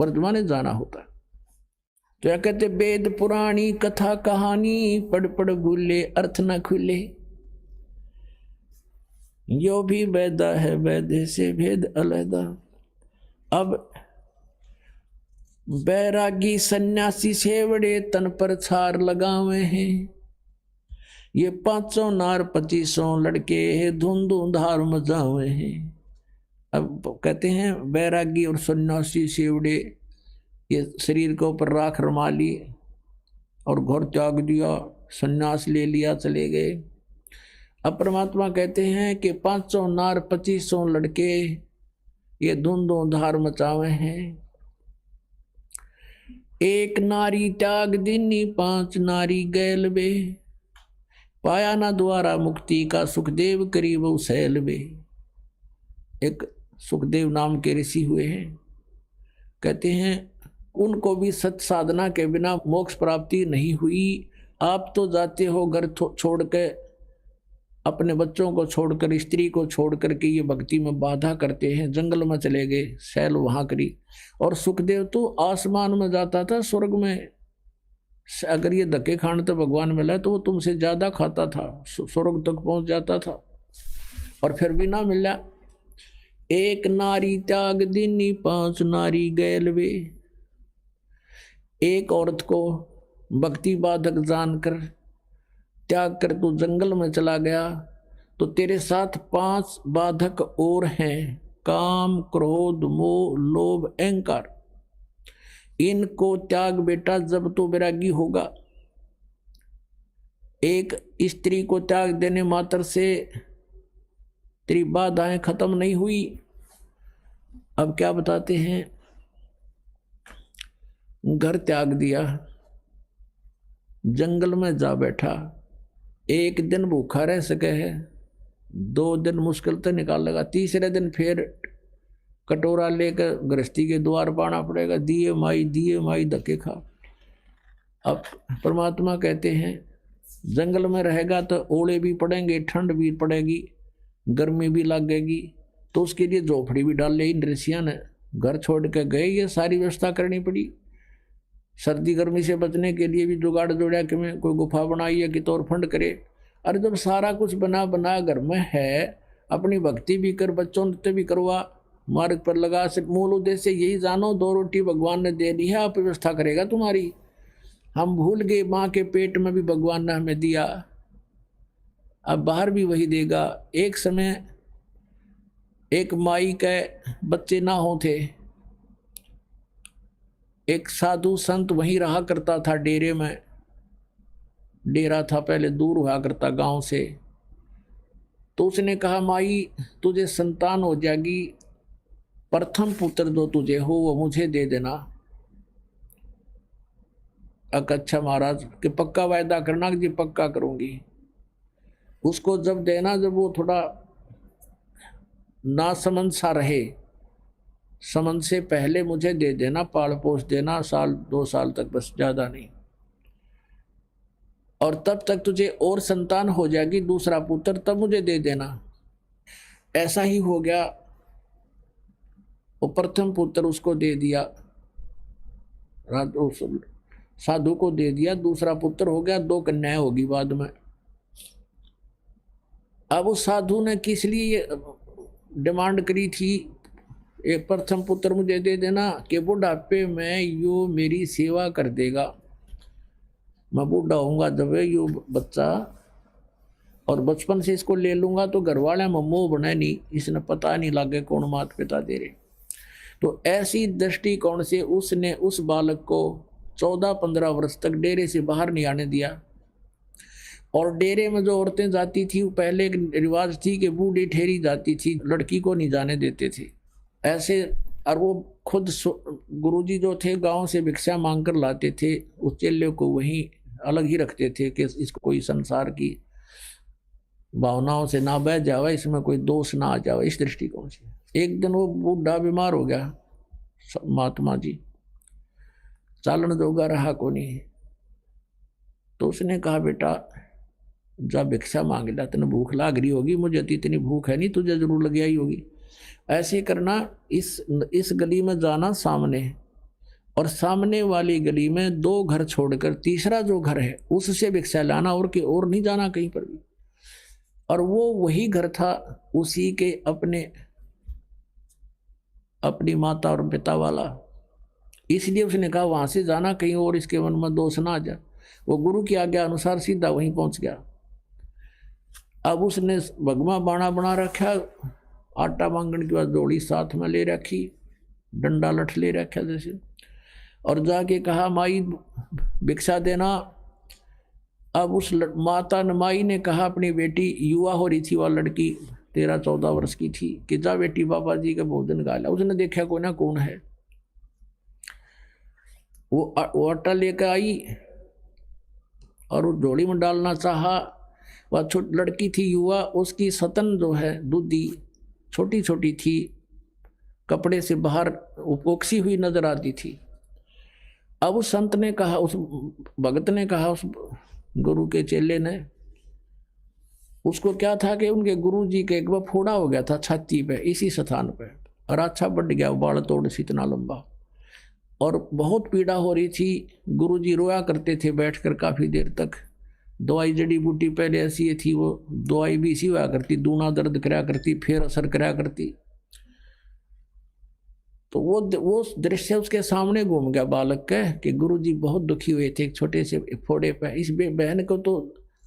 वर्तमान जाना होता है। तो क्या कहते, वेद पुराणी कथा कहानी पढ़ पढ़ भूले अर्थ न खुले, यो भी वेदा है वेद से भेद अलहदा। अब बैरागी सन्यासी सेवड़े तन पर छार लगावे हैं, ये 500 नार 2500 लड़के धुन धुन धार मचावे हैं। अब कहते हैं बैरागी और सन्यासी सेवड़े ये शरीर के ऊपर राख रमा ली और घर त्याग दिया, सन्यास ले लिया, चले गए। अब परमात्मा कहते हैं कि 500 नार 2500 लड़के ये धुन धुन धार मचावे हैं, एक नारी त्याग दीनी 5 नारी गैल बे, पाया ना द्वारा मुक्ति का सुखदेव करीब सैल बे। एक सुखदेव नाम के ऋषि हुए हैं, कहते हैं उनको भी सत साधना के बिना मोक्ष प्राप्ति नहीं हुई। आप तो जाते हो घर छोड़ के, अपने बच्चों को छोड़कर, स्त्री को छोड़कर के ये भक्ति में बाधा करते हैं, जंगल में चले गए, सैल वहां करी। और सुखदेव तो आसमान में जाता था, स्वर्ग में। अगर ये धक्के खाने तो भगवान मिला तो वो तुमसे ज्यादा खाता था, स्वर्ग तक पहुंच जाता था, और फिर भी ना मिला। एक नारी त्याग दीनी 5 नारी गैल वे। एक औरत को भक्ति बाधक जानकर त्याग कर तू जंगल में चला गया, तो तेरे साथ 5 बाधक और हैं, काम क्रोध मोह लोभ अहंकार। इनको त्याग बेटा जब तो वैरागी होगा। एक स्त्री को त्याग देने मात्र से तेरी बाधाएं खत्म नहीं हुई। अब क्या बताते हैं, घर त्याग दिया, जंगल में जा बैठा, 1 दिन भूखा रह सके है, 2 दिन मुश्किल तो निकाल लेगा, तीसरे दिन फिर कटोरा लेकर गृहस्थी के द्वार पाना पड़ेगा, दिए माई धक्के खा। अब परमात्मा कहते हैं जंगल में रहेगा तो ओले भी पड़ेंगे, ठंड भी पड़ेगी, गर्मी भी लगेगी, तो उसके लिए झोपड़ी भी डाल ली। ऋषियों ने घर छोड़ के गए, ये सारी व्यवस्था करनी पड़ी। सर्दी गर्मी से बचने के लिए भी जुगाड़ जोड़ा कि मैं कोई गुफा बनाई है कि तौर फंड करे। अरे जब सारा कुछ बना घर में है, अपनी भक्ति भी कर, बच्चों नृत्य भी करवा, मार्ग पर लगा। सिर्फ मूल उद्देश्य यही जानो, 2 रोटी भगवान ने दे दी है, आप व्यवस्था करेगा तुम्हारी। हम भूल गए माँ के पेट में भी भगवान ने हमें दिया, अब बाहर भी वही देगा। एक समय एक माई के बच्चे ना हो थे, एक साधु संत वहीं रहा करता था, डेरे में। डेरा था पहले, दूर हुआ करता गांव से। तो उसने कहा माई तुझे संतान हो जाएगी, प्रथम पुत्र जो तुझे हो वो मुझे दे देना। अच्छा महाराज कि पक्का वायदा करना कि जी पक्का करूंगी। उसको जब देना, जब वो थोड़ा नासमझ सा रहे, समझ से पहले मुझे दे देना, पाल पोस देना, 1-2 साल तक, बस ज्यादा नहीं। और तब तक तुझे और संतान हो जाएगी, दूसरा पुत्र, तब मुझे दे देना। ऐसा ही हो गया, वो प्रथम पुत्र उसको दे दिया, साधु को दे दिया, दूसरा पुत्र हो गया, 2 कन्याएं होगी बाद में। अब उस साधु ने किस लिए डिमांड करी थी, एक प्रथम पुत्र मुझे दे देना कि बुढ़ापे में यो मेरी सेवा कर देगा, मैं बूढ़ा होऊंगा जब यो बच्चा, और बचपन से इसको ले लूंगा तो घर वाले मोह बने नहीं, इसने पता नहीं लगे कौन माता पिता दे रहे। तो ऐसी दृष्टिकोण से उसने उस बालक को 14-15 वर्ष तक डेरे से बाहर नहीं आने दिया। और डेरे में जो औरतें जाती थी, वो पहले एक रिवाज थी कि बूढ़ी ठहरी जाती थी, लड़की को नहीं जाने देते थे ऐसे। और वो खुद गुरुजी जो थे गांव से भिक्षा मांग कर लाते थे, उस चेले को वहीं अलग ही रखते थे कि इसको कोई संसार की भावनाओं से ना बह जावे, इसमें कोई दोष ना आ जावे, इस दृष्टिकोण से। एक दिन वो बूढ़ा बीमार हो गया, महात्मा जी चालन जोगा रहा को नहीं, तो उसने कहा बेटा जा भिक्षा मांग ला, तेने भूख लाग रही होगी, मुझे तो इतनी भूख है नहीं, तुझे जरूर लग आई होगी। ऐसे करना, इस गली में जाना सामने, और सामने वाली गली में 2 घर छोड़कर तीसरा जो घर है उससे भिक्षा लाना, और नहीं जाना कहीं पर भी। और वो वही घर था उसी के अपनी माता और पिता वाला, इसलिए उसने कहा वहां से जाना कहीं और इसके मन में दोष ना आ जाए। वो गुरु की आज्ञा अनुसार सीधा वहीं पहुंच गया। अब उसने भगवा बाणा बना रखा, आटा मांगने के बाद जोड़ी साथ में ले रखी, डंडा लठ ले रखा जैसे, और जाके कहा माई भिक्षा देना। अब उस माता माई ने कहा अपनी बेटी, युवा हो रही थी वह लड़की, 13-14 वर्ष की थी, कि जा बेटी बाबा जी का भोजन खा ला। उसने देखा कोई ना कौन है, वो आटा लेकर आई और वो झोली में डालना चाहा। वह छोटी लड़की थी युवा, उसकी सतन जो है दूधी छोटी छोटी थी, कपड़े से बाहर उपोक्सी हुई नजर आती थी। अब उस संत ने कहा, उस भगत ने कहा, उस गुरु के चेले ने, उसको क्या था कि उनके गुरु जी के एक बार फोड़ा हो गया था छाती पे, इसी स्थान पे, और अच्छा बढ़ गया, बाल तोड़ से इतना लंबा, और बहुत पीड़ा हो रही थी। गुरुजी रोया करते थे बैठकर काफ़ी देर तक। दवाई जड़ी बूटी पहले ऐसी थी, वो दवाई भी इसी हुआ करती, दूना दर्द कराया करती, फिर असर कराया करती। तो वो दृश्य उसके सामने घूम गया बालक के, कि गुरुजी बहुत दुखी हुए थे एक छोटे से फोड़े पे। इस बहन को तो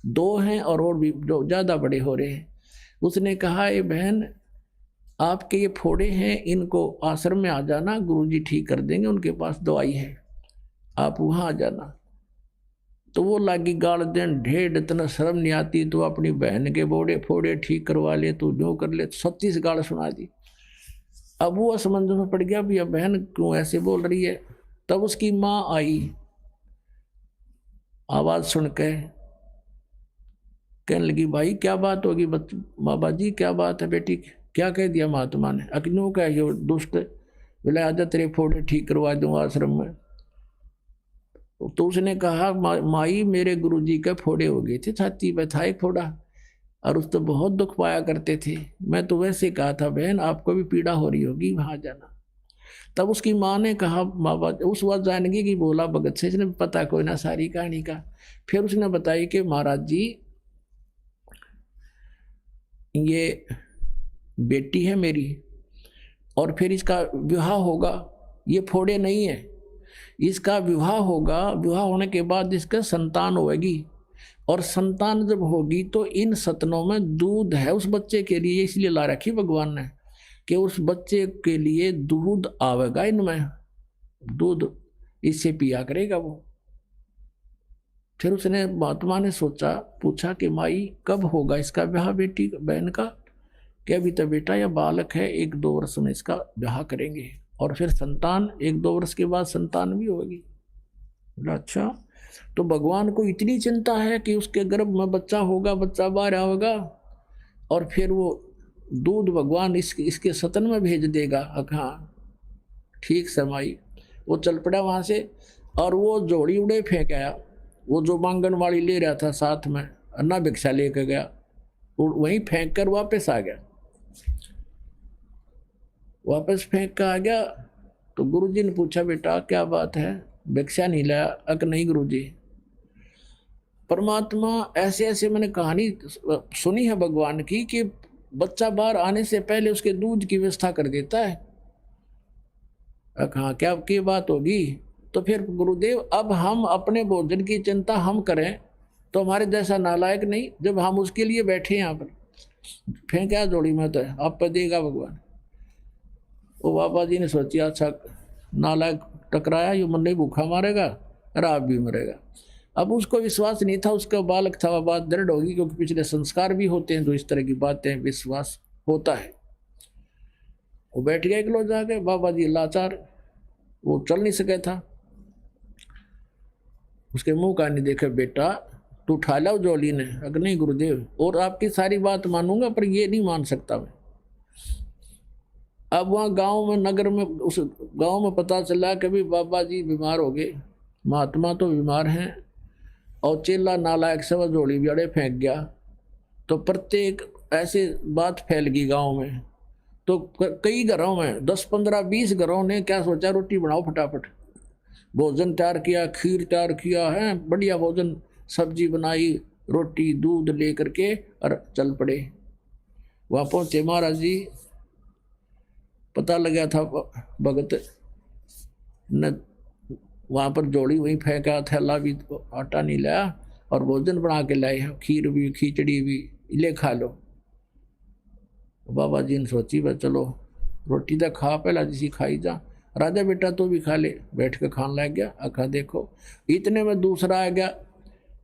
2 हैं और भी जो ज़्यादा बड़े हो रहे हैं। उसने कहा, ये बहन आपके ये फोड़े हैं, इनको आश्रम में आ जाना, गुरुजी ठीक कर देंगे, उनके पास दवाई है, आप वहाँ आ जाना। तो वो लागी गाल देन, ढेर इतना शर्म नहीं आती तो अपनी बहन के बोड़े फोड़े ठीक करवा ले, तो जो कर ले, 36 गाल सुना दी। अब वो असमंजस में पड़ गया, भैया बहन क्यों ऐसे बोल रही है। तब उसकी माँ आई, आवाज सुन के कहने लगी, भाई क्या बात होगी बाबा जी, क्या बात है बेटी, क्या कह दिया महात्मा ने। अग्नियों का ये दुष्ट, बोले आजा तेरे फोड़े ठीक करवा दूँ आश्रम में। तो उसने कहा, माई मेरे गुरुजी के फोड़े हो गए थे, छाती पे था एक फोड़ा, और उस तो बहुत दुख पाया करते थे। मैं तो वैसे कहा था बहन आपको भी पीड़ा हो रही होगी, वहां जाना। तब उसकी माँ ने कहा, बाबा उस वक्त जानगी कि बोला भगत से, इसने पता कोई ना सारी कहानी का। फिर उसने बताई कि महाराज जी ये बेटी है मेरी, और फिर इसका विवाह होगा, ये फोड़े नहीं है, इसका विवाह होगा, विवाह होने के बाद इसका संतान होगी, और संतान जब होगी तो इन सतनों में दूध है उस बच्चे के लिए, इसलिए ला रखी भगवान ने कि उस बच्चे के लिए दूध आवेगा, इनमें दूध इससे पिया करेगा वो। फिर उसने महात्मा ने पूछा कि माई कब होगा इसका ब्याह बेटी बहन का। कि अभी तो बेटा या बालक है, 1-2 वर्ष में इसका ब्याह करेंगे, और फिर संतान 1-2 वर्ष के बाद संतान भी होगी। अच्छा, तो भगवान को इतनी चिंता है कि उसके गर्भ में बच्चा होगा, बच्चा बाहर आएगा, और फिर वो दूध भगवान इसके सतन में भेज देगा। हाँ ठीक समाई। वो चल पड़ा वहाँ से, और वो जोड़ी उड़े फेंक आया। वो जो मांगन वाली ले रहा था साथ में, अन्ना भिक्षा लेकर गया, वहीं फेंक कर वापस आ गया। वापस फेंक कर आ गया तो गुरुजी ने पूछा, बेटा क्या बात है, भिक्षा नहीं लाया। अक नहीं गुरुजी, परमात्मा ऐसे ऐसे मैंने कहानी सुनी है भगवान की कि बच्चा बाहर आने से पहले उसके दूध की व्यवस्था कर देता है। हाँ क्या की बात होगी। तो फिर गुरुदेव अब हम अपने भोजन की चिंता हम करें तो हमारे जैसा नालायक नहीं, जब हम उसके लिए बैठे यहाँ पर फेंका जोड़ी में तो आप पर देगा भगवान। वो बाबा जी ने सोचा, अच्छा नालायक टकराया, ये मन नहीं भूखा मारेगा और आप भी मरेगा। अब उसको विश्वास नहीं था, उसका बालक था, वह बात दृढ़ होगी, क्योंकि पिछले संस्कार भी होते हैं तो इस तरह की बातें विश्वास होता है। वो बैठ गया इकलो जाके, बाबा जी लाचार, वो चल नहीं सके था। उसके मुंह का नहीं देखे, बेटा तू उठा ला जोली ने। अगर नहीं गुरुदेव, और आपकी सारी बात मानूंगा पर ये नहीं मान सकता मैं। अब वहाँ गांव में, नगर में, उस गांव में पता चला कि भी बाबा जी बीमार हो गए, महात्मा तो बीमार हैं, और चेला नालायक से वह जोड़ी बियाड़े फेंक गया। तो प्रत्येक ऐसे बात फैल गई गांव में। तो कई घरों में 10, 15, 20 घरों ने क्या सोचा, रोटी बनाओ फटाफट, भोजन तैयार किया, खीर तैयार किया है, बढ़िया भोजन, सब्जी बनाई, रोटी दूध लेकर के और चल पड़े। वहाँ पहुँचे महाराज जी, पता लगा था भगत न वहाँ पर जोड़ी वहीं फेंका, थैला भी आटा नहीं लाया और भोजन बना के लाए, खीर भी खिचड़ी भी, ले खा लो। बाबा जी ने सोची बस चलो रोटी तो खा, पहला जिसी खाई जा, राजा बेटा तो भी खा ले। बैठ के खाने लग गया। आखा देखो, इतने में दूसरा आ गया,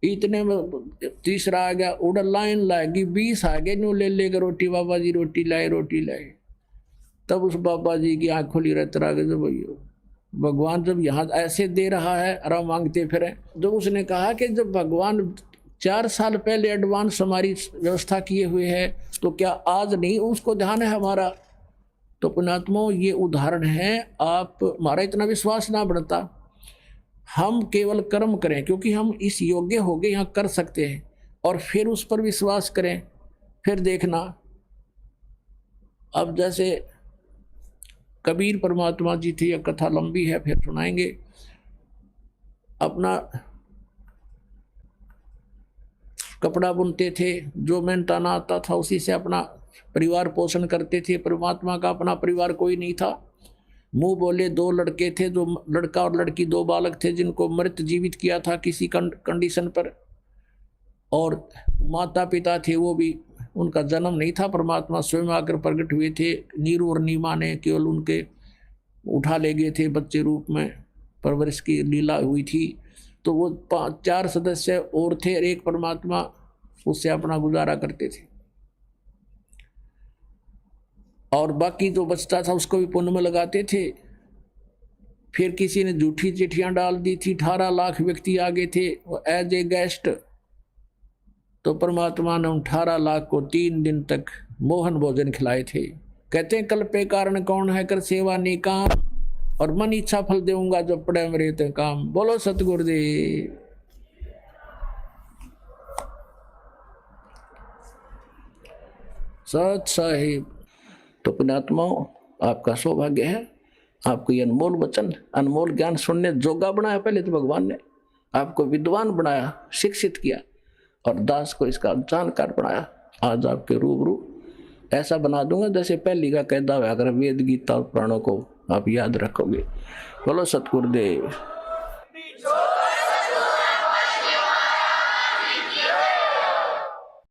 इतने में तीसरा आ गया, उधर लाइन लाएगी 20 आ गए, न्यू ले लेकर रोटी, बाबा जी रोटी लाए, रोटी लाए। तब उस बाबा जी की आँख खुली रहता रहा, जब भैया भगवान जब यहाँ ऐसे दे रहा है और मांगते फिरें। जब उसने कहा कि जब भगवान 4 साल पहले एडवांस हमारी व्यवस्था किए हुए है, तो क्या आज नहीं उसको ध्यान है हमारा? तो पुण्यात्माओं, ये उदाहरण है। आप हमारा इतना विश्वास ना बढ़ता, हम केवल कर्म करें, क्योंकि हम इस योग्य हो गए, यहाँ कर सकते हैं, और फिर उस पर विश्वास करें, फिर देखना। अब जैसे कबीर परमात्मा जी थे, यह कथा लंबी है, फिर सुनाएंगे। अपना कपड़ा बुनते थे, जो मेहनताना आता था उसी से अपना परिवार पोषण करते थे। परमात्मा का अपना परिवार कोई नहीं था। मुंह बोले 2 लड़के थे, जो लड़का और लड़की 2 बालक थे, जिनको मृत जीवित किया था किसी कंडीशन पर। और माता पिता थे, वो भी, उनका जन्म नहीं था, परमात्मा स्वयं आकर प्रकट हुए थे। नीरू और नीमा ने केवल उनके उठा ले गए थे, बच्चे रूप में परवरिश की लीला हुई थी। तो वो 4 सदस्य और थे, एक परमात्मा, उससे अपना गुजारा करते थे। और बाकी जो बचता था उसको भी पुण्य में लगाते थे। फिर किसी ने झूठी चिट्ठियां डाल दी थी, 18 लाख व्यक्ति आ गए थे एज ए गेस्ट। तो परमात्मा ने 18 लाख को 3 दिन तक मोहन भोजन खिलाए थे। कहते हैं कल पे कारण कौन है, कर सेवा निकाम, और मन इच्छा फल देऊंगा जो पड़े मेरे ते काम। बोलो सतगुरुदेव। सत साहिब। तो पुण्यात्माओं, आपका सौभाग्य है, आपको ये अनमोल वचन, अनमोल ज्ञान सुनने जोगा बनाया। पहले तो भगवान ने आपको विद्वान बनाया, शिक्षित किया, और दास को इसका जानकार बनाया। आज आपके रूबरू ऐसा बना दूंगा जैसे पहली का कहता हुआ, अगर वेद गीता और पुराणों को आप याद रखोगे। बोलो सतगुरुदेव।